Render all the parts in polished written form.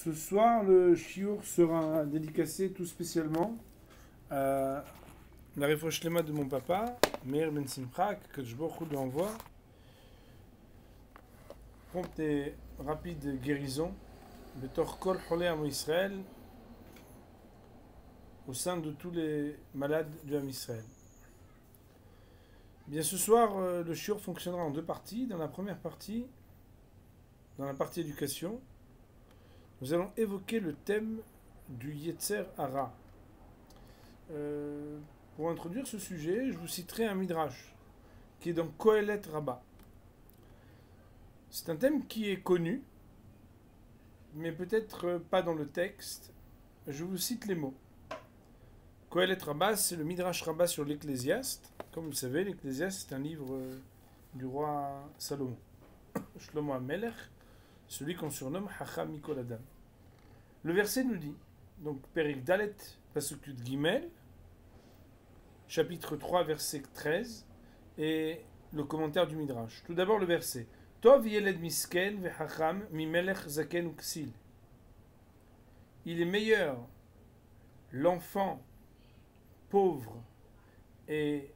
Ce soir, le chiour sera dédicacé tout spécialement à la refresh lema de mon papa, Meir Ben Simcha, que je lui envoie. Prompte et rapide guérison, Betor Kol Cholei Amo Israël, au sein de tous les malades du Ham Israël. Bien, ce soir, le chiour fonctionnera en deux parties. Dans la première partie, dans la partie éducation, nous allons évoquer le thème du Yetzer Hara. Pour introduire ce sujet, je vous citerai un midrash qui est dans Kohelet Rabbah. C'est un thème qui est connu, mais peut-être pas dans le texte. Je vous cite les mots. Kohelet Rabbah, c'est le midrash Rabbah sur l'Ecclésiaste. Comme vous le savez, l'Ecclésiaste, c'est un livre du roi Salomon. Shlomo HaMelech, celui qu'on surnomme Chacham Mikol Adam. Le verset nous dit, donc Perik Dalet, Pasuk Yud Gimel, chapitre 3, verset 13, et le commentaire du Midrash. Tout d'abord le verset. Tov yeled misken vechacham mimelech zaken uksil. Il est meilleur l'enfant pauvre et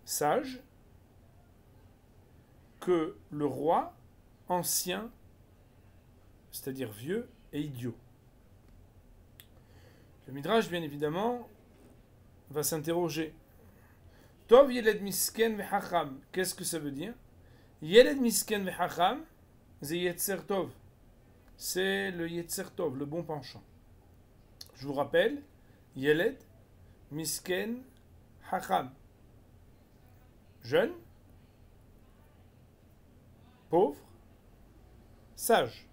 sage que le roi ancien, c'est-à-dire vieux et idiot. Le Midrash, bien évidemment, va s'interroger. Tov yeled misken vechacham. Qu'est-ce que ça veut dire? Yeled misken vechacham, c'est Yetzer Tov. C'est le Yetzer Tov, le bon penchant. Je vous rappelle, Yeled, misken, hacham. Jeune, pauvre, sage.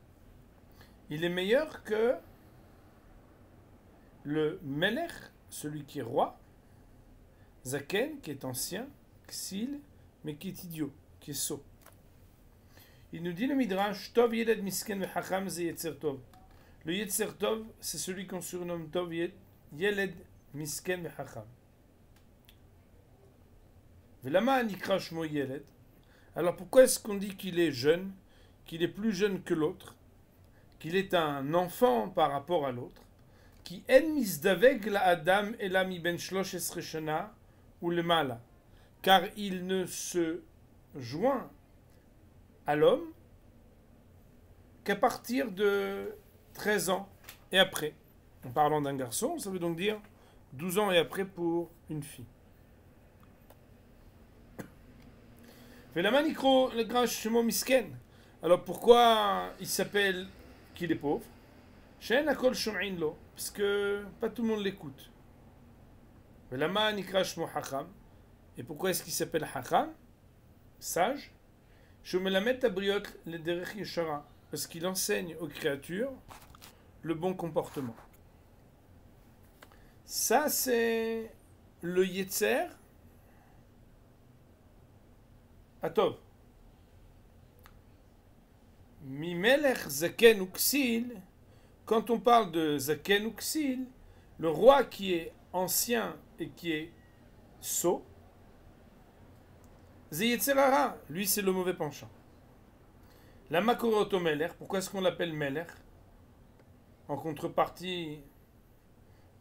Il est meilleur que le Melech, celui qui est roi, Zaken, qui est ancien, Ksil, mais qui est idiot, qui est sot. Il nous dit le Midrash, Tov Yeled Misken Vechacham Ze Yetzer Tov. Le Yetzer Tov, c'est celui qu'on surnomme Tov Yeled Misken Vechacham. Velama Nikra Shmo Yeled. Alors pourquoi est-ce qu'on dit qu'il est jeune, qu'il est plus jeune que l'autre, qu'il est un enfant par rapport à l'autre, qui en misdaveg la Adam elami ben shlosh esre shana ou le mala, car il ne se joint à l'homme qu'à partir de 13 ans et après. En parlant d'un garçon, ça veut donc dire 12 ans et après pour une fille. Velaman le grand shemo misken. Alors pourquoi il s'appelle qu'il est pauvre? She'en hakol shom'in lo, parce que pas tout le monde l'écoute. Velaman ikra shmo hacham. Et pourquoi est-ce qu'il s'appelle hacham? Sage. Shomelamet abriot le derech yeshara, parce qu'il enseigne aux créatures le bon comportement. Ça, c'est le Yetzer Atov. Mimelech Zaken Uksil, quand on parle de Zaken Uksil, le roi qui est ancien et qui est sot, Ze Yetzer Hara, lui c'est le mauvais penchant. La Makoroto Melech, pourquoi est-ce qu'on l'appelle Melech? En contrepartie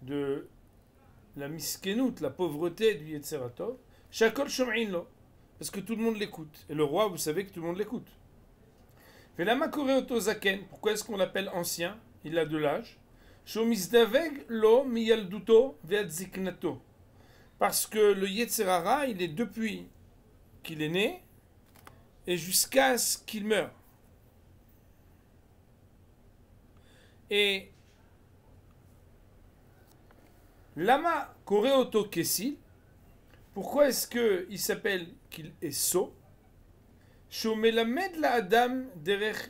de la miskenout, la pauvreté du Yetzer Atov, Shakol Shom'in lo, parce que tout le monde l'écoute. Et le roi, vous savez que tout le monde l'écoute. Velama Koreoto Zaken, pourquoi est-ce qu'on l'appelle ancien? Il a de l'âge. Shomizdaveg lo miyalduto ve'adziknato, parce que le Yetzer Hara, il est depuis qu'il est né et jusqu'à ce qu'il meure. Et Lama Koreoto Kessil, pourquoi est-ce qu'il s'appelle qu'il est sot? Shomelamed la Adam derech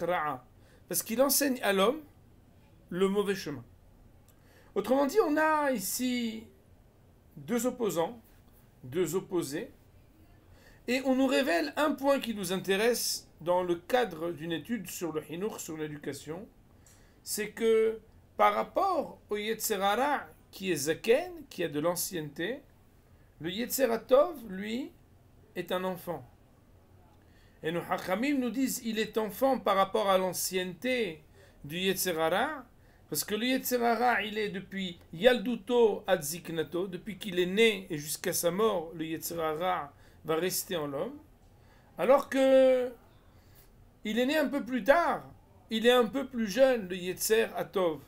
ra'a, parce qu'il enseigne à l'homme le mauvais chemin. Autrement dit, on a ici deux opposants, deux opposés, et on nous révèle un point qui nous intéresse dans le cadre d'une étude sur le Hinour, sur l'éducation, c'est que par rapport au Yetzer Hara qui est Zaken, qui a de l'ancienneté, le Yetzer Atov, lui, est un enfant. Et nos Hachamim nous disent il est enfant par rapport à l'ancienneté, du Yetzer Hara, parce que le Yetzer Hara, il est depuis Yalduto ad Ziknato, depuis qu'il est né et jusqu'à sa mort, le Yetzer Hara va rester en l'homme, alors que il est né un peu plus tard, il est un peu plus jeune, le Yetzer Atov,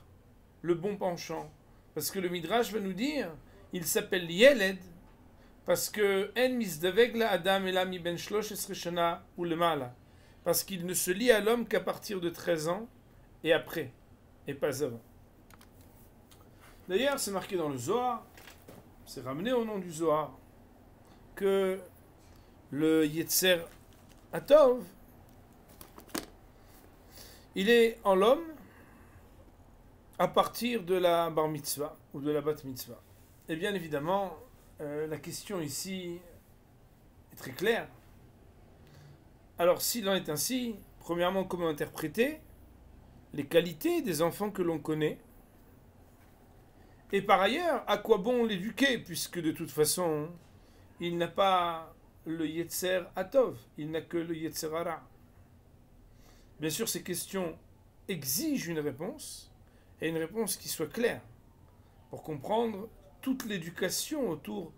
le bon penchant, parce que le Midrash va nous dire, il s'appelle Yeled, parce que En misdaveg la Adam elam ben shlosh esre shana ou le mala, parce qu'il ne se lie à l'homme qu'à partir de 13 ans et après, et pas avant. D'ailleurs, c'est marqué dans le Zohar, c'est ramené au nom du Zohar, que le Yetzer Atov, il est en l'homme à partir de la bar mitzvah ou de la bat mitzvah. Et bien évidemment, la question ici est très claire. Alors s'il en est ainsi, premièrement, comment interpréter les qualités des enfants que l'on connaît? Et par ailleurs, à quoi bon l'éduquer, puisque de toute façon, il n'a pas le Yetzer Atov, il n'a que le Yetzer Hara. Bien sûr, ces questions exigent une réponse, et une réponse qui soit claire, pour comprendre toute l'éducation autour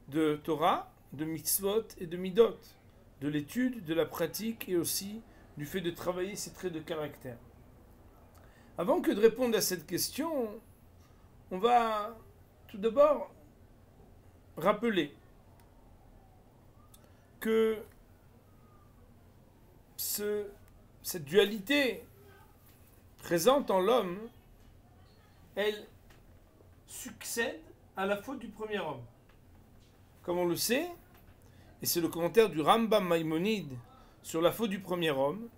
de Torah, de mitzvot et de midot, de l'étude, de la pratique et aussi du fait de travailler ses traits de caractère. Avant que de répondre à cette question, on va tout d'abord rappeler que cette dualité présente en l'homme, elle succède à la faute du premier homme. Comme on le sait, et c'est le commentaire du Rambam Maïmonide sur la faute du premier homme,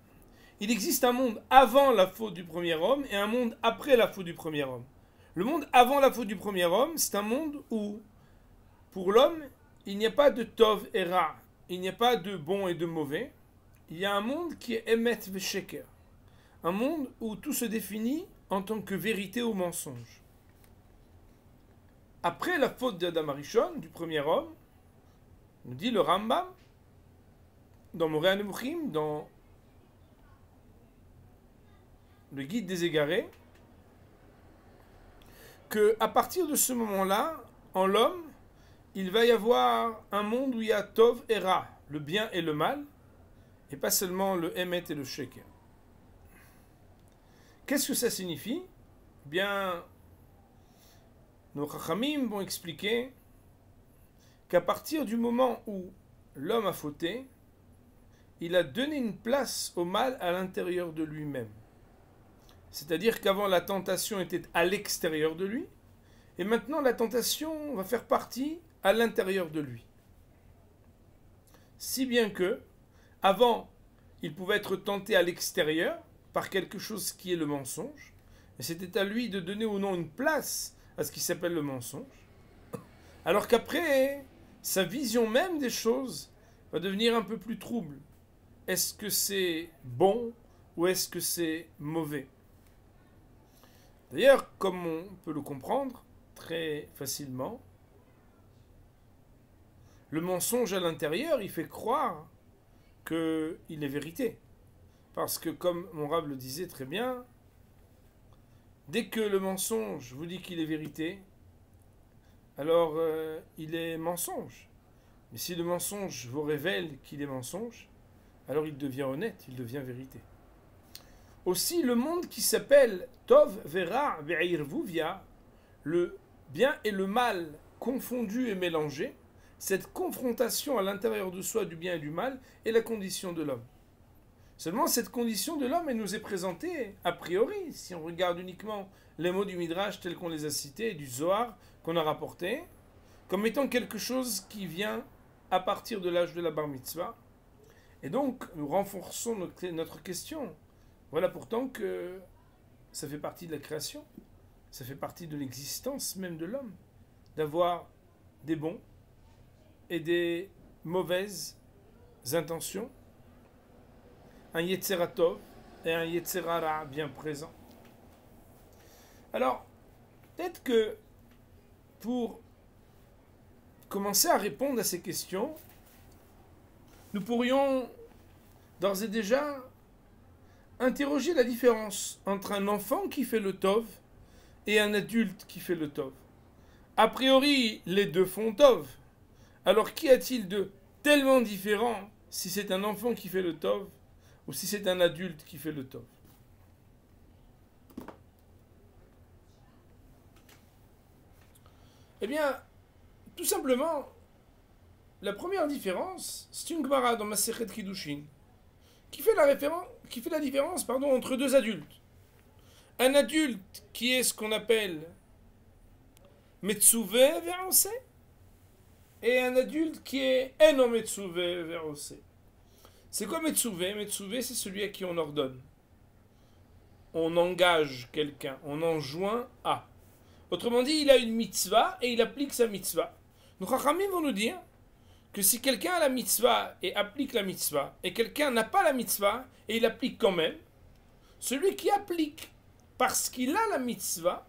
il existe un monde avant la faute du premier homme et un monde après la faute du premier homme. Le monde avant la faute du premier homme, c'est un monde où, pour l'homme, il n'y a pas de tov et ra, il n'y a pas de bon et de mauvais. Il y a un monde qui est emet vesheker, un monde où tout se définit en tant que vérité ou mensonge. Après la faute d'Adam Arishon, du premier homme, nous dit le Rambam, dans Moreh HaNevuchim, dans le Guide des Égarés, qu'à partir de ce moment-là, en l'homme, il va y avoir un monde où il y a Tov et Ra, le bien et le mal, et pas seulement le Emet et le Sheker. Qu'est-ce que ça signifie? Bien, nos Chachamim vont expliquer qu'à partir du moment où l'homme a fauté, il a donné une place au mal à l'intérieur de lui-même. C'est-à-dire qu'avant la tentation était à l'extérieur de lui, et maintenant la tentation va faire partie à l'intérieur de lui. Si bien que, avant, il pouvait être tenté à l'extérieur par quelque chose qui est le mensonge, et c'était à lui de donner ou non une place à ce qui s'appelle le mensonge, alors qu'après, sa vision même des choses va devenir un peu plus trouble. Est-ce que c'est bon ou est-ce que c'est mauvais? D'ailleurs, comme on peut le comprendre très facilement, le mensonge à l'intérieur, il fait croire qu'il est vérité. Parce que, comme mon Rav le disait très bien, dès que le mensonge vous dit qu'il est vérité, alors il est mensonge. Mais si le mensonge vous révèle qu'il est mensonge, alors il devient honnête, il devient vérité. Aussi, le monde qui s'appelle Tov Vera Ve'irvuvia, le bien et le mal confondus et mélangés, cette confrontation à l'intérieur de soi du bien et du mal est la condition de l'homme. Seulement, cette condition de l'homme, elle nous est présentée a priori, si on regarde uniquement les mots du Midrash tels qu'on les a cités, et du Zohar qu'on a rapporté, comme étant quelque chose qui vient à partir de l'âge de la bar mitzvah. Et donc, nous renforçons notre question. Voilà pourtant que ça fait partie de la création, ça fait partie de l'existence même de l'homme, d'avoir des bons et des mauvaises intentions, un Yetzer Tov et un Yetzer Hara bien présent. Alors, peut-être que pour commencer à répondre à ces questions, nous pourrions d'ores et déjà interroger la différence entre un enfant qui fait le tov et un adulte qui fait le tov. A priori, les deux font tov. Alors qu'y a-t-il de tellement différent si c'est un enfant qui fait le tov ou si c'est un adulte qui fait le tov? Eh bien, tout simplement, la première différence, c'est une Gemara dans Masechet Kiddushin qui fait la différence entre deux adultes. Un adulte qui est ce qu'on appelle Metsuvé Ve'ose et un adulte qui est Eno Metsuvé Ve'ose. C'est quoi Metsuvé? Metsuvé, c'est celui à qui on ordonne. On engage quelqu'un, on enjoint à. Autrement dit, il a une mitzvah et il applique sa mitzvah. Nos Chachamim vont nous dire que si quelqu'un a la mitzvah et applique la mitzvah, et quelqu'un n'a pas la mitzvah et il applique quand même, celui qui applique parce qu'il a la mitzvah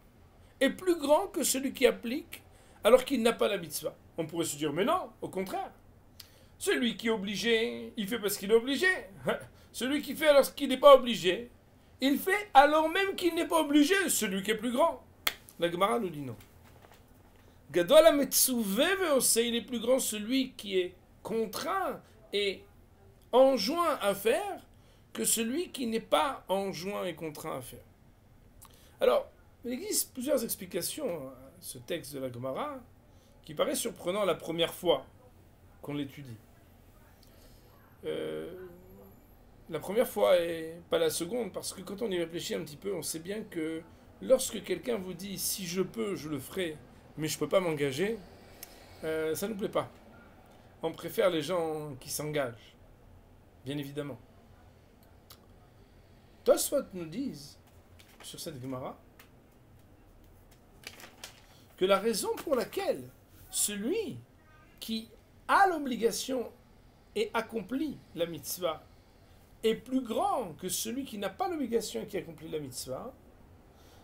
est plus grand que celui qui applique alors qu'il n'a pas la mitzvah. On pourrait se dire, mais non, au contraire. Celui qui est obligé, il fait parce qu'il est obligé. Celui qui fait alors qu'il n'est pas obligé, il fait alors même qu'il n'est pas obligé, celui qui est plus grand. La Gemara nous dit non. Gadol ha-metzuvé ve'ose, il est plus grand celui qui est contraint et enjoint à faire que celui qui n'est pas enjoint et contraint à faire. Alors, il existe plusieurs explications à ce texte de la Gemara qui paraît surprenant la première fois qu'on l'étudie. La première fois et pas la seconde, parce que quand on y réfléchit un petit peu, on sait bien que lorsque quelqu'un vous dit « si je peux, je le ferai », mais je ne peux pas m'engager, ça ne nous plaît pas. On préfère les gens qui s'engagent, bien évidemment. Tosfot nous disent, sur cette Gemara, que la raison pour laquelle celui qui a l'obligation et accomplit la mitzvah est plus grand que celui qui n'a pas l'obligation et qui accomplit la mitzvah,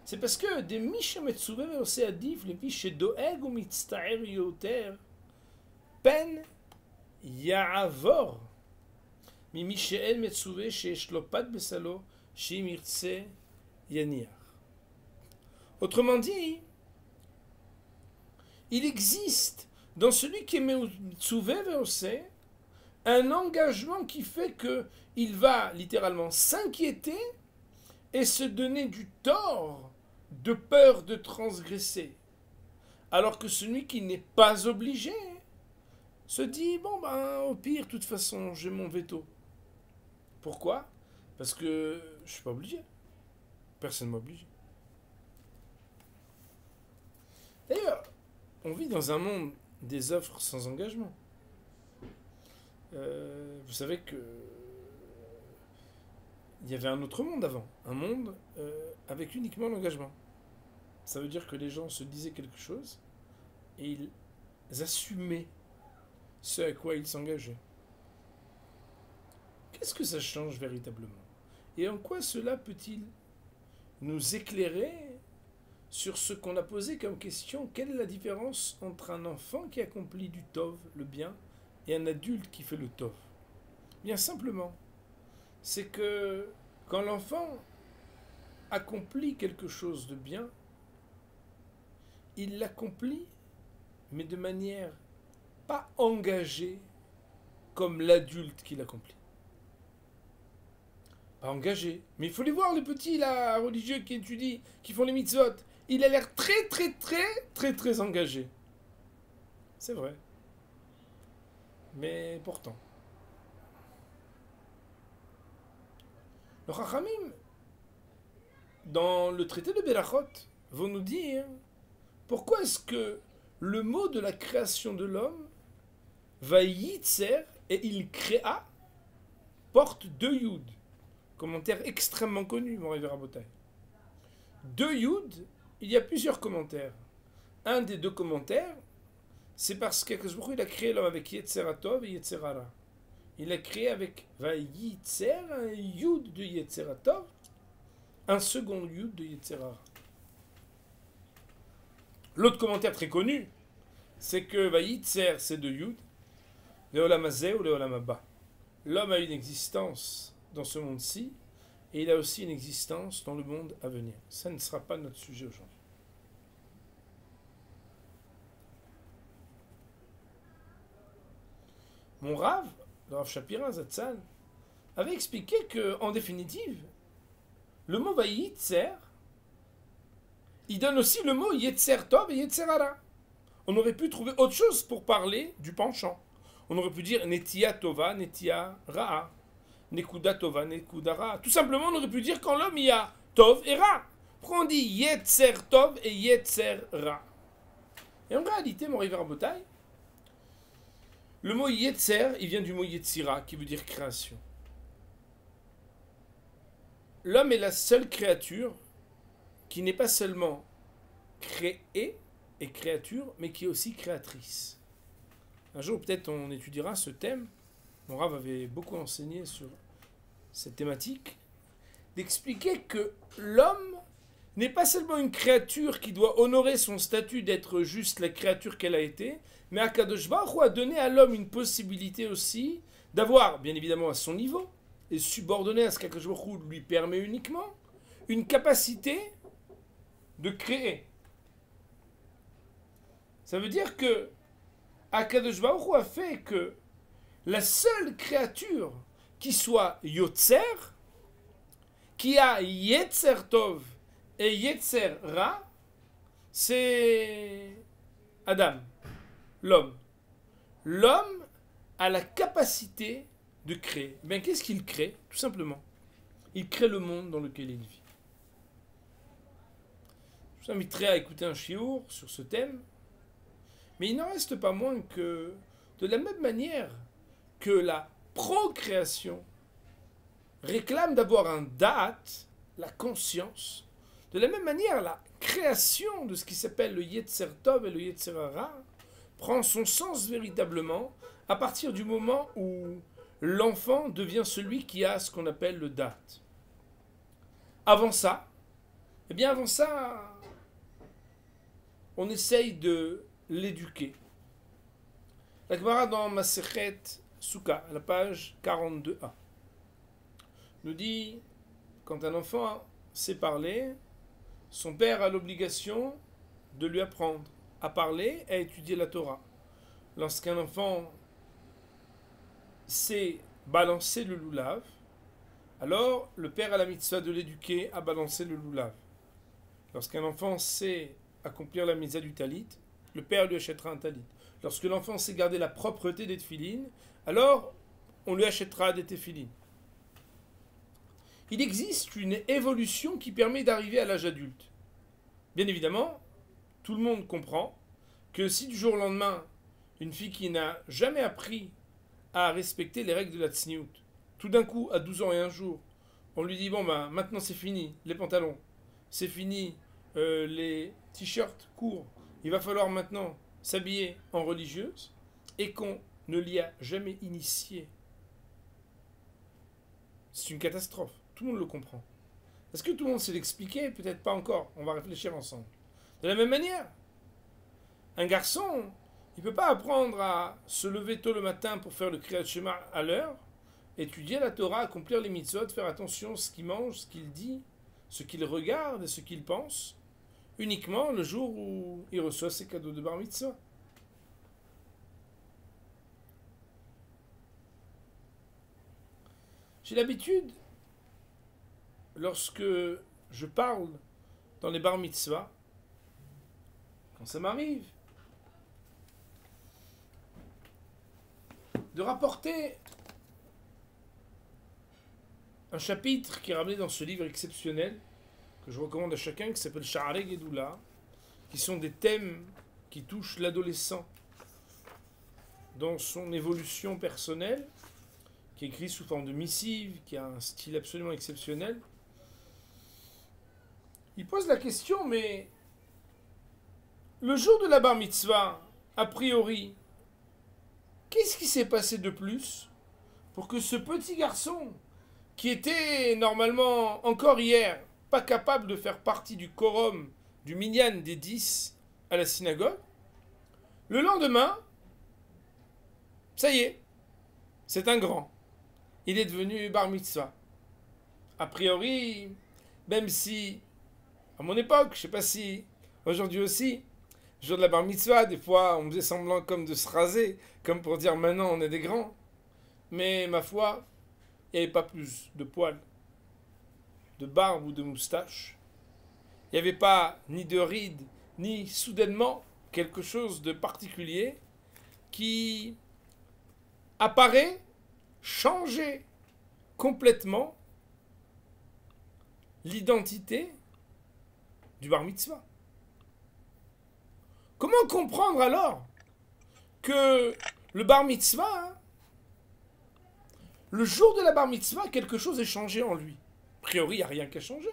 c'est parce que des Misha Metsuvé ve'ose adif, les Misha doeg ou mitztaer yoter, pen ya'avor, mi Mishael Metsuvé sheesh lo pat besalo, shim irtse yaniach. Autrement dit, il existe dans celui qui est Metsuvé ve'ose un engagement qui fait qu'il va littéralement s'inquiéter et se donner du tort de peur de transgresser. Alors que celui qui n'est pas obligé se dit, bon ben au pire, de toute façon, j'ai mon veto. Pourquoi? Parce que je ne suis pas obligé. Personne ne m'oblige. D'ailleurs, on vit dans un monde des offres sans engagement. Vous savez que il y avait un autre monde avant, un monde avec uniquement l'engagement. Ça veut dire que les gens se disaient quelque chose et ils assumaient ce à quoi ils s'engageaient. Qu'est-ce que ça change véritablement? Et en quoi cela peut-il nous éclairer sur ce qu'on a posé comme question? Quelle est la différence entre un enfant qui accomplit du tov, le bien, et un adulte qui fait le tov? Bien simplement, c'est que quand l'enfant accomplit quelque chose de bien, il l'accomplit, mais de manière pas engagée comme l'adulte qui l'accomplit. Pas engagé. Mais il faut les voir, les petits là, religieux qui étudient, qui font les mitzvot. Il a l'air très engagé. C'est vrai. Mais pourtant. Le Chachamim, dans le traité de Berachot, vont nous dire pourquoi est-ce que le mot de la création de l'homme, va yitzer, et il créa, porte deux yud. Commentaire extrêmement connu, mon révérend Rabotai. Deux yud, il y a plusieurs commentaires. Un des deux commentaires, c'est parce qu'il a créé l'homme avec Yetzeratov et Yetzerara. Il a créé avec Vayitzer un yud de Yetzeratov, un second yud de Yetzerara. L'autre commentaire très connu, c'est que Vayitzer, c'est deux yud, le Olam Hazeh ou le Olam Haba. L'homme a une existence dans ce monde-ci, et il a aussi une existence dans le monde à venir. Ça ne sera pas notre sujet aujourd'hui. Mon Rav, le Rav Shapira Zatzal, avait expliqué que, en définitive, le mot Vayitzer, il donne aussi le mot Yetzer Tov et Yetzer Hara. On aurait pu trouver autre chose pour parler du penchant. On aurait pu dire Netia Tova, Netia Ra'a, Nekuda Tova, Nekuda Ra'a. Tout simplement, on aurait pu dire qu'en l'homme, il y a Tov et Ra. Pourquoi on dit Yetzer Tov et Yetzer Ra? Et en réalité, mon river Botaï, le mot Yetzer, il vient du mot Yetzira, qui veut dire création. L'homme est la seule créature qui n'est pas seulement créée et créature, mais qui est aussi créatrice. Un jour, peut-être, on étudiera ce thème. Mon Rav avait beaucoup enseigné sur cette thématique, d'expliquer que l'homme n'est pas seulement une créature qui doit honorer son statut d'être juste la créature qu'elle a été, mais Akadosh Baruch Hu a donné à l'homme une possibilité aussi d'avoir, bien évidemment à son niveau, et subordonné à ce qu'Akadosh Baruch Hu lui permet uniquement, une capacité de créer. Ça veut dire que Akadosh Baruch Hu a fait que la seule créature qui soit Yotzer, qui a Yetzer Tov et Yetzer Ra, c'est Adam, l'homme. L'homme a la capacité de créer. Bien, qu'est-ce qu'il crée? Tout simplement, il crée le monde dans lequel il vit. Je vous inviterai à écouter un chiour sur ce thème, mais il n'en reste pas moins que, de la même manière que la procréation réclame d'avoir un da'at, la conscience, de la même manière, la création de ce qui s'appelle le Yetzer Tov et le Yetzer Hara prend son sens véritablement à partir du moment où l'enfant devient celui qui a ce qu'on appelle le da'at. Avant ça, on essaye de l'éduquer. La Gemara dans Masechet Souka, à la page 42a, nous dit, quand un enfant sait parler, son père a l'obligation de lui apprendre à parler et à étudier la Torah. Lorsqu'un enfant sait balancer le loulav, alors le père a la mitzvah de l'éduquer à balancer le loulav. Lorsqu'un enfant sait accomplir la mitzvah du talit, le père lui achètera un talit. Lorsque l'enfant sait garder la propreté des tefilines, alors on lui achètera des tefilines. Il existe une évolution qui permet d'arriver à l'âge adulte. Bien évidemment, tout le monde comprend que si du jour au lendemain, une fille qui n'a jamais appris à respecter les règles de la tsniout, tout d'un coup, à 12 ans et un jour, on lui dit, bon ben, maintenant c'est fini, les pantalons, c'est fini, les t-shirts courts, il va falloir maintenant s'habiller en religieuse, et qu'on ne l'y a jamais initié. C'est une catastrophe. Tout le monde le comprend. Est-ce que tout le monde sait l'expliquer? Peut-être pas encore. On va réfléchir ensemble. De la même manière, un garçon, il ne peut pas apprendre à se lever tôt le matin pour faire le Kriyat Shema à l'heure, étudier la Torah, accomplir les mitzvot, faire attention à ce qu'il mange, ce qu'il dit, ce qu'il regarde et ce qu'il pense, uniquement le jour où il reçoit ses cadeaux de bar mitzvah. J'ai l'habitude, lorsque je parle dans les bar mitzvah, quand ça m'arrive, de rapporter un chapitre qui est ramené dans ce livre exceptionnel que je recommande à chacun, qui s'appelle Sha'arei Gedoula, qui sont des thèmes qui touchent l'adolescent dans son évolution personnelle, qui est écrit sous forme de missive, qui a un style absolument exceptionnel. Il pose la question, mais le jour de la bar mitzvah, a priori, qu'est-ce qui s'est passé de plus pour que ce petit garçon, qui était normalement encore hier pas capable de faire partie du quorum du minyan des 10 à la synagogue, le lendemain, ça y est, c'est un grand. Il est devenu bar mitzvah. a priori, même si, à mon époque, je ne sais pas si aujourd'hui aussi, le jour de la bar mitzvah, des fois, on faisait semblant comme de se raser, comme pour dire maintenant on est des grands. Mais ma foi, il n'y avait pas plus de poils, de barbe ou de moustache. Il n'y avait pas ni de rides, ni soudainement quelque chose de particulier qui apparaît, changer complètement l'identité du bar mitzvah. Comment comprendre alors que le bar mitzvah, le jour de la bar mitzvah, quelque chose est changé en lui? A priori, il n'y a rien qui a changé.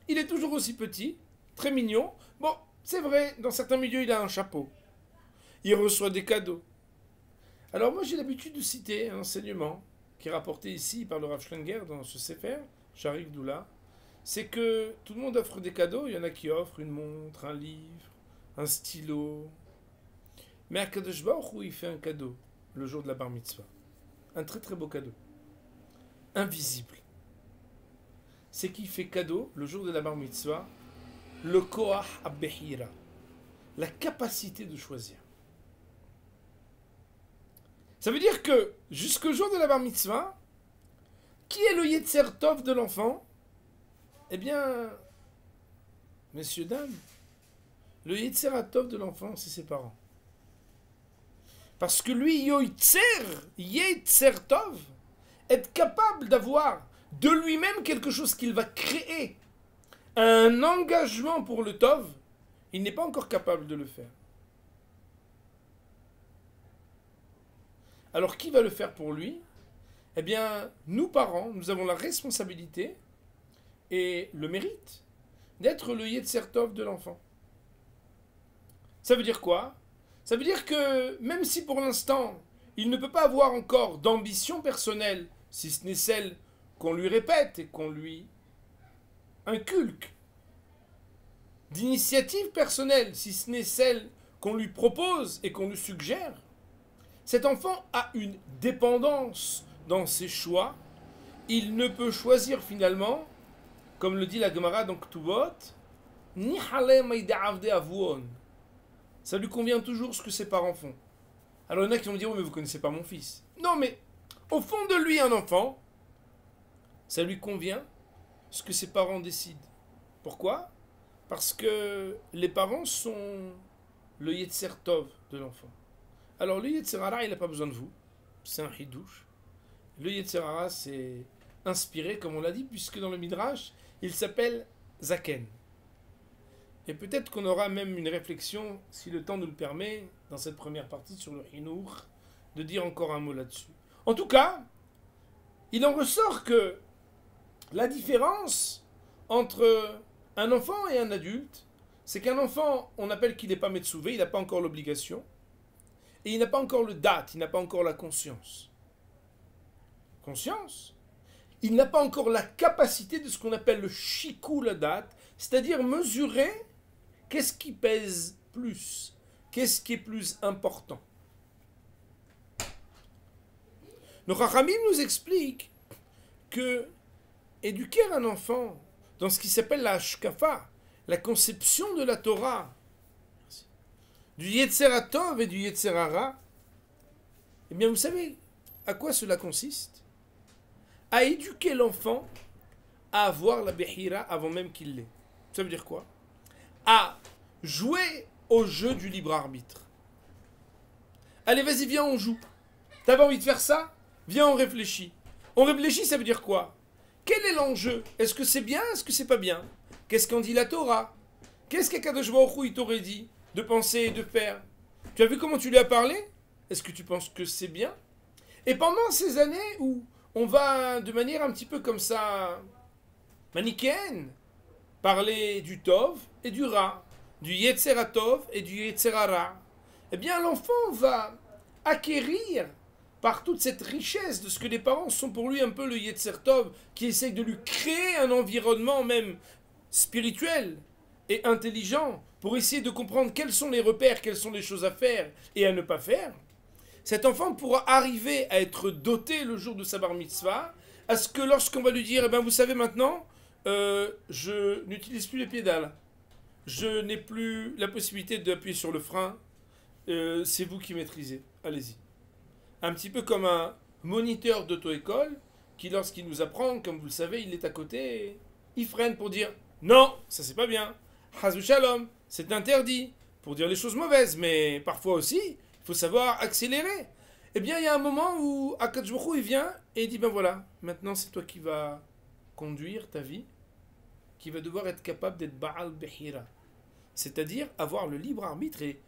Il est toujours aussi petit, très mignon. Bon, c'est vrai, dans certains milieux, il a un chapeau. Il reçoit des cadeaux. Alors moi, j'ai l'habitude de citer un enseignement qui est rapporté ici par le Rav Schlenger dans ce Sefer, Sharik Doula. C'est que tout le monde offre des cadeaux. Il y en a qui offrent une montre, un livre, un stylo. Mais à Kadosh Baruch Hu, il fait un cadeau le jour de la bar mitzvah. Un très très beau cadeau. Invisible. C'est qu'il fait cadeau le jour de la bar mitzvah, le koach abehira, la capacité de choisir. Ça veut dire que jusqu'au jour de la bar mitzvah, qui est le Yetzer Tov de l'enfant? Eh bien, messieurs, dames, le Yetzer Tov de l'enfant, c'est ses parents. Parce que lui, Yetzer Tov, est capable d'avoir de lui-même quelque chose qu'il va créer, un engagement pour le Tov, il n'est pas encore capable de le faire. Alors qui va le faire pour lui? Eh bien, nous parents, nous avons la responsabilité et le mérite d'être le Yetzer Tov de l'enfant. Ça veut dire quoi? Ça veut dire que même si pour l'instant, il ne peut pas avoir encore d'ambition personnelle, si ce n'est celle qu'on lui répète et qu'on lui inculque, d'initiative personnelle, si ce n'est celle qu'on lui propose et qu'on lui suggère, cet enfant a une dépendance dans ses choix. Il ne peut choisir finalement, comme le dit la Gemara dans Ktubot, ni halem avde avuon. Ça lui convient toujours ce que ses parents font. Alors il y en a qui vont dire, oui, mais vous ne connaissez pas mon fils. Non, mais au fond de lui, un enfant, ça lui convient ce que ses parents décident. Pourquoi? Parce que les parents sont le Yetzer Tov de l'enfant. Alors le Yetzer Hara, il n'a pas besoin de vous. C'est un hidouche. Le Yetzer Hara, c'est inspiré, comme on l'a dit, puisque dans le Midrash, il s'appelle Zaken. Et peut-être qu'on aura même une réflexion, si le temps nous le permet, dans cette première partie sur le Hinour, de dire encore un mot là-dessus. En tout cas, il en ressort que la différence entre un enfant et un adulte, c'est qu'un enfant, on appelle qu'il n'est pas Metsouvé, il n'a pas encore l'obligation, et il n'a pas encore le date, il n'a pas encore la conscience. Conscience? Il n'a pas encore la capacité de ce qu'on appelle le shikou la date, c'est-à-dire mesurer qu'est-ce qui pèse plus, qu'est-ce qui est plus important. Le Chachamim nous explique que éduquer un enfant dans ce qui s'appelle la Hashkafa, la conception de la Torah, du Yetzer Tov et du Yetzer Hara, eh bien vous savez à quoi cela consiste? À éduquer l'enfant à avoir la Behira avant même qu'il l'ait. Ça veut dire quoi? À jouer au jeu du libre arbitre. Allez, vas-y, viens, on joue. T'avais envie de faire ça? Viens, on réfléchit. On réfléchit, ça veut dire quoi? Quel est l'enjeu? Est-ce que c'est bien? Est-ce que c'est pas bien? Qu'est-ce qu'en dit la Torah? Qu'est-ce qu'Akadosh Baruch Hu, il t'aurait dit de penser et de faire? Tu as vu comment tu lui as parlé? Est-ce que tu penses que c'est bien? Et pendant ces années où on va de manière un petit peu comme ça, manichéenne, parler du Tov et du Ra, du Yetzer Tov et du Yetzer Hara, eh bien l'enfant va acquérir par toute cette richesse de ce que les parents sont pour lui un peu le Yetzer Tov, qui essaye de lui créer un environnement même spirituel et intelligent pour essayer de comprendre quels sont les repères, quelles sont les choses à faire et à ne pas faire. Cet enfant pourra arriver à être doté le jour de sa bar mitzvah à ce que lorsqu'on va lui dire, eh ben vous savez maintenant, je n'utilise plus les pédales, je n'ai plus la possibilité d'appuyer sur le frein, c'est vous qui maîtrisez, allez-y. Un petit peu comme un moniteur d'auto-école qui, lorsqu'il nous apprend, comme vous le savez, il est à côté, il freine pour dire non, ça c'est pas bien, Hazou Shalom, c'est interdit, pour dire les choses mauvaises, mais parfois aussi, il faut savoir accélérer. Eh bien, il y a un moment où Akadosh Baruch Hu, il vient et il dit ben voilà, maintenant c'est toi qui vas conduire ta vie, qui va devoir être capable d'être Baal Behira, c'est-à-dire avoir le libre arbitre et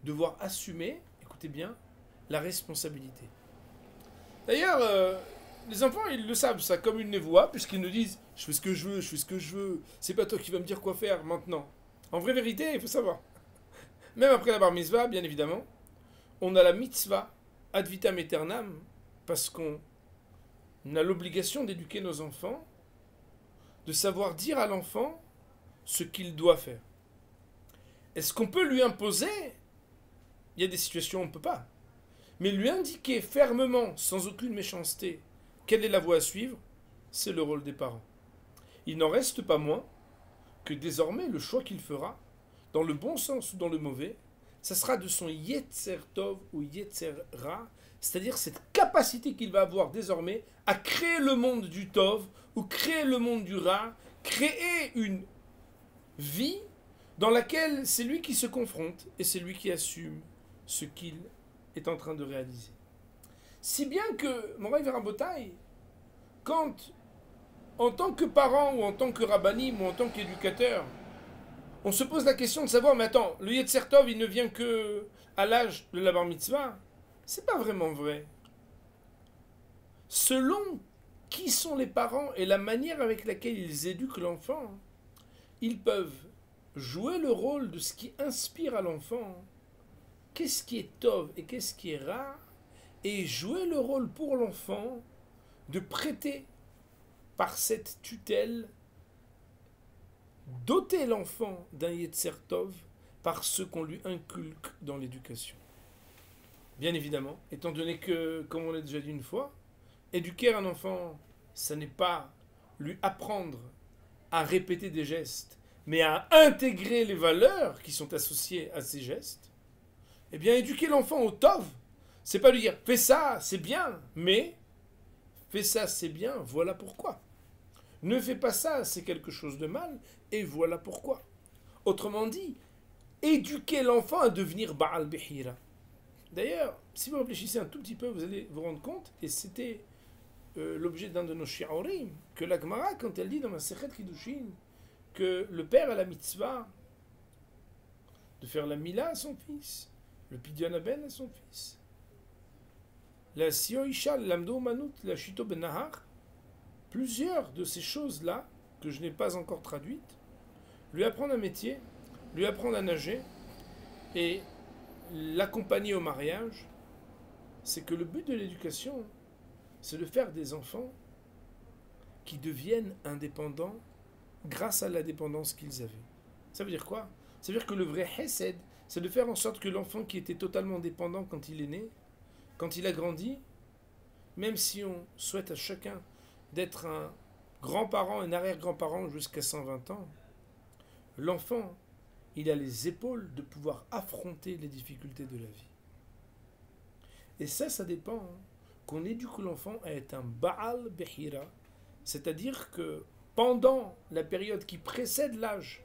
devoir assumer, écoutez bien, la responsabilité. D'ailleurs, les enfants, ils le savent, ça comme une névoie, puisqu'ils nous disent je fais ce que je veux, je fais ce que je veux, c'est pas toi qui vas me dire quoi faire maintenant. En vraie vérité, il faut savoir. Même après la bar mitzvah, bien évidemment, on a la mitzvah ad vitam aeternam, parce qu'on a l'obligation d'éduquer nos enfants, de savoir dire à l'enfant ce qu'il doit faire. Est-ce qu'on peut lui imposer? Il y a des situations où on ne peut pas. Mais lui indiquer fermement, sans aucune méchanceté, quelle est la voie à suivre, c'est le rôle des parents. Il n'en reste pas moins que désormais le choix qu'il fera, dans le bon sens ou dans le mauvais, ça sera de son Yetzer Tov ou Yetzer Ra, c'est-à-dire cette capacité qu'il va avoir désormais à créer le monde du Tov ou créer le monde du Ra, créer une vie dans laquelle c'est lui qui se confronte et c'est lui qui assume ce qu'il est en train de réaliser. Si bien que, Moraï Verabotai, quand, en tant que parent ou en tant que rabbanim ou en tant qu'éducateur, on se pose la question de savoir, mais attends, le Yetzer Tov, il ne vient que à l'âge de la bar mitzvah. C'est pas vraiment vrai. Selon qui sont les parents et la manière avec laquelle ils éduquent l'enfant, ils peuvent jouer le rôle de ce qui inspire à l'enfant. Qu'est-ce qui est Tov et qu'est-ce qui est rare, et jouer le rôle pour l'enfant de prêter par cette tutelle, doter l'enfant d'un Yetzer Tov par ce qu'on lui inculque dans l'éducation. Bien évidemment, étant donné que, comme on l'a déjà dit une fois, éduquer un enfant, ça n'est pas lui apprendre à répéter des gestes, mais à intégrer les valeurs qui sont associées à ces gestes. Eh bien, éduquer l'enfant au Tov, c'est pas lui dire fais ça, c'est bien, mais fais ça, c'est bien, voilà pourquoi. Ne fais pas ça, c'est quelque chose de mal, et voilà pourquoi. Autrement dit, éduquer l'enfant à devenir Baal Behira. D'ailleurs, si vous réfléchissez un tout petit peu, vous allez vous rendre compte, et c'était l'objet d'un de nos shi'orim, que la Gemara, quand elle dit dans ma Sechet Kiddushin, que le père a la mitzvah de faire la mila à son fils, le pidyon aben à son fils, la sio isha, l'amdo manut, la shito ben nahar, plusieurs de ces choses-là, que je n'ai pas encore traduites, lui apprendre un métier, lui apprendre à nager, et l'accompagner au mariage, c'est que le but de l'éducation, c'est de faire des enfants qui deviennent indépendants grâce à la dépendance qu'ils avaient. Ça veut dire quoi? Ça veut dire que le vrai Hesed, c'est de faire en sorte que l'enfant qui était totalement dépendant quand il est né, quand il a grandi, même si on souhaite à chacun d'être un grand-parent, un arrière-grand-parent jusqu'à 120 ans, l'enfant, il a les épaules de pouvoir affronter les difficultés de la vie. Et ça dépend qu'on éduque l'enfant à être un Baal Behira, c'est-à-dire que pendant la période qui précède l'âge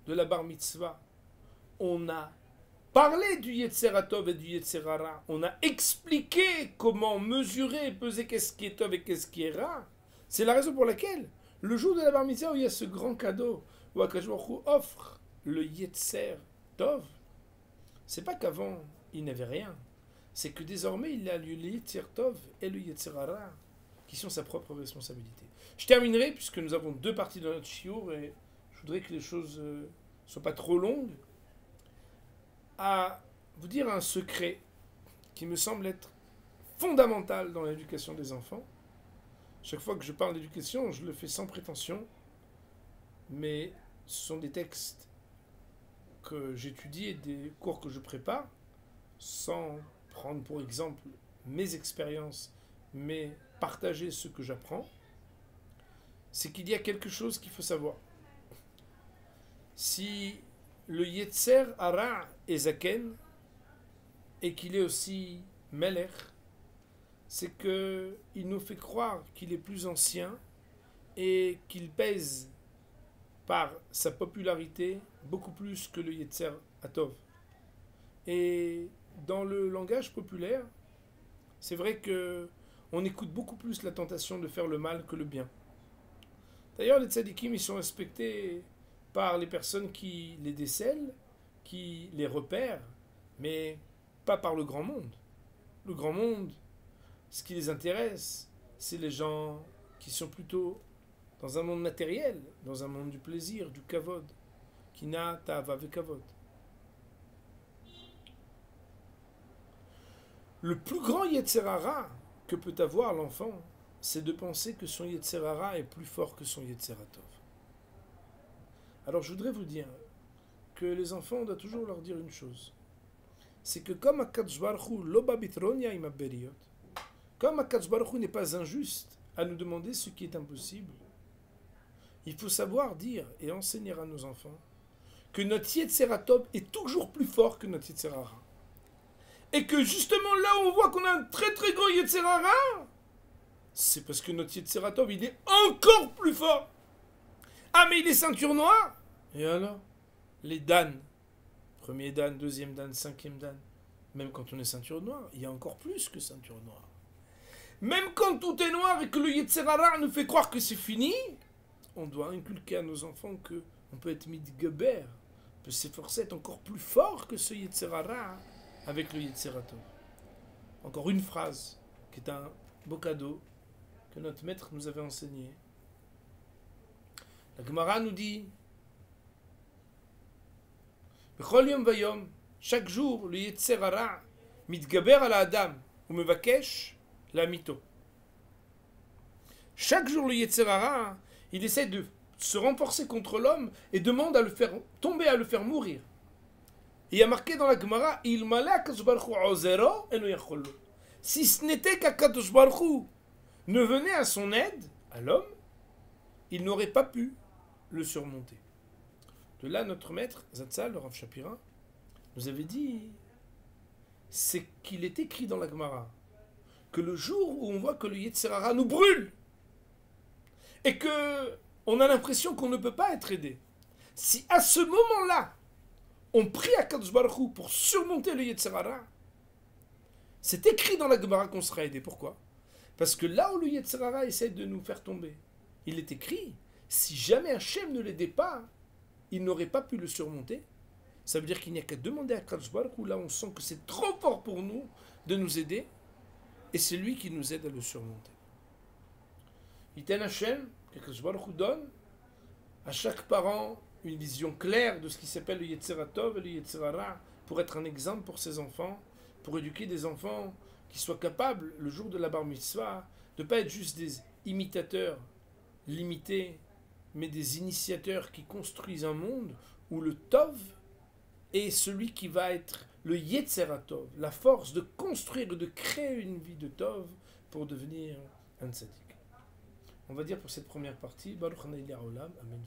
de la bar mitzvah, on a parlé du Yetzer Tov et du Yetzer Hara, on a expliqué comment mesurer et peser qu'est-ce qui est Tov et qu'est-ce qui est Ra. C'est la raison pour laquelle, le jour de la bar mitzvah où il y a ce grand cadeau, où Akadosh Baruch Hu offre le Yetzer Tov, c'est pas qu'avant il n'avait rien, c'est que désormais il a le Yetzer Tov et le Yetzer Hara qui sont sa propre responsabilité. Je terminerai, puisque nous avons deux parties dans notre shiur, et je voudrais que les choses ne soient pas trop longues, à vous dire un secret qui me semble être fondamental dans l'éducation des enfants. Chaque fois que je parle d'éducation, je le fais sans prétention, mais ce sont des textes que j'étudie et des cours que je prépare, sans prendre pour exemple mes expériences, mais partager ce que j'apprends, c'est qu'il y a quelque chose qu'il faut savoir. Si le Yetzer Hara est Zaken, et qu'il est aussi Melech, c'est qu'il nous fait croire qu'il est plus ancien et qu'il pèse par sa popularité beaucoup plus que le Yetzer Hatov. Et dans le langage populaire, c'est vrai que on écoute beaucoup plus la tentation de faire le mal que le bien. D'ailleurs, les tzadikim, ils sont respectés par les personnes qui les décèlent, qui les repèrent, mais pas par le grand monde. Le grand monde, ce qui les intéresse, c'est les gens qui sont plutôt dans un monde matériel, dans un monde du plaisir, du kavod, qui n'a ta'ava ve kavod. Le plus grand Yetzer Hara que peut avoir l'enfant, c'est de penser que son Yetzer Hara est plus fort que son Yetzer Hatov. Alors je voudrais vous dire que les enfants, on doit toujours leur dire une chose. C'est que comme Akadosh Baruch Hu lo ba bitronia im haberiot, comme Akadosh Baruch Hu n'est pas injuste à nous demander ce qui est impossible, il faut savoir dire et enseigner à nos enfants que notre Yetzer Hatov est toujours plus fort que notre Yetzer Hara. Et que justement là où on voit qu'on a un très très gros Yetzer Hara, c'est parce que notre Yetzer Hatov il est encore plus fort. Ah mais il est ceinture noire. Et alors les Dan, premier Dan, deuxième Dan, cinquième Dan, même quand on est ceinture noire, il y a encore plus que ceinture noire. Même quand tout est noir et que le Yetzer Hara nous fait croire que c'est fini, on doit inculquer à nos enfants que on peut être mitgeber, peut s'efforcer d'être encore plus fort que ce Yetzer Hara avec le Yetzer Hatov. Encore une phrase qui est un beau cadeau que notre maître nous avait enseigné. La Gemara nous dit Bechol yom vayom, chaque jour le Yetzer Hara mitgaber ala Adam ou mevakesh la mito. Chaque jour le Yetzer Hara, il essaie de se renforcer contre l'homme et demande à le faire tomber, à le faire mourir. Et il y a marqué dans la Gemara, il mala Kadosh Baruch Hu ozero eno yacholo. Si ce n'était qu'Akadosh Baruch Hu ne venait à son aide, à l'homme, il n'aurait pas pu le surmonter. De là, notre maître, Zatzal, le Rav Shapira, nous avait dit, c'est qu'il est écrit dans la Gemara que le jour où on voit que le Yetzer Hara nous brûle et que on a l'impression qu'on ne peut pas être aidé, si à ce moment-là, on prie à Kadosh Baruch Hu pour surmonter le Yetzer Hara, c'est écrit dans la Gemara qu'on sera aidé. Pourquoi? Parce que là où le Yetzer Hara essaie de nous faire tomber, il est écrit, si jamais Hachem ne l'aidait pas, il n'aurait pas pu le surmonter. Ça veut dire qu'il n'y a qu'à demander à Kadosh Baruch Hu, là on sent que c'est trop fort pour nous de nous aider, et c'est lui qui nous aide à le surmonter. Iten Hachem, que Kadosh Baruch Hu donne à chaque parent une vision claire de ce qui s'appelle le Yetzer Hatov et le Yetzer Hara, pour être un exemple pour ses enfants, pour éduquer des enfants qui soient capables, le jour de la bar mitzvah, de ne pas être juste des imitateurs limités, mais des initiateurs qui construisent un monde où le Tov est celui qui va être le Yetzer Hatov, la force de construire et de créer une vie de Tov pour devenir un tzaddik. On va dire pour cette première partie, Baruch Hanei Olam, Amen.